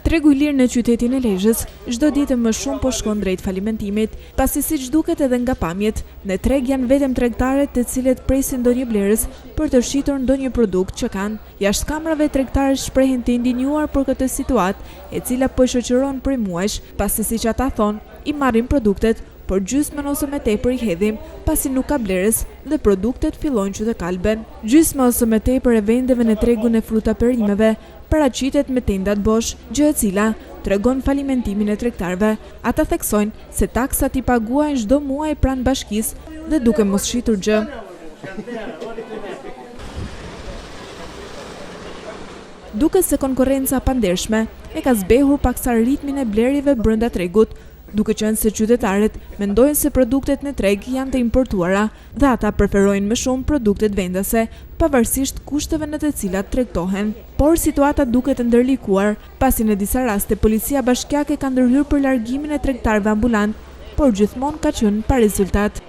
Tregu i lirë në qytetin e Lezhës çdo ditë më shumë po shkon drejt falimentimit, pasi siç duket edhe nga pamjet, në treg janë vetëm tregtarët të cilët presin ndonjë blerës për të shitur ndonjë produkt që kanë. Jashtëkamrave tregtarët shprehen të indinjuar për këtë situatë, e cila po shoqëron prej muajsh, pasi siç ata thonë, i marrin produktet, por gjysmën ose më tepër i hedhim, pasi nuk ka blerës dhe produktet fillojnë që të kalben. Gjysma ose më tepër e vendeve në tregun e fruta perimeve paraqitet me tendat bosh, gjë e cila tregon falimentimin e tregtarëve. Ata theksojnë se taksat i paguajnë çdo muaj pranë bashkisë dhe duke mos shitur gjë. Duke se konkurrenca pandershme e ka zbehur paksa ritmin e blerjeve brenda tregut, duke qenë se qytetarët mendojnë se produktet në treg janë të importuara dhe ata preferojnë më shumë produktet vendase, pavarësisht kushteve në të cilat tregtohen. Por situata duket të ndërlikuar, pasi në disa raste policia bashkiake ka ndërhyrë për largimin e tregtarëve ambulant, por gjithmonë ka qenë pa rezultat.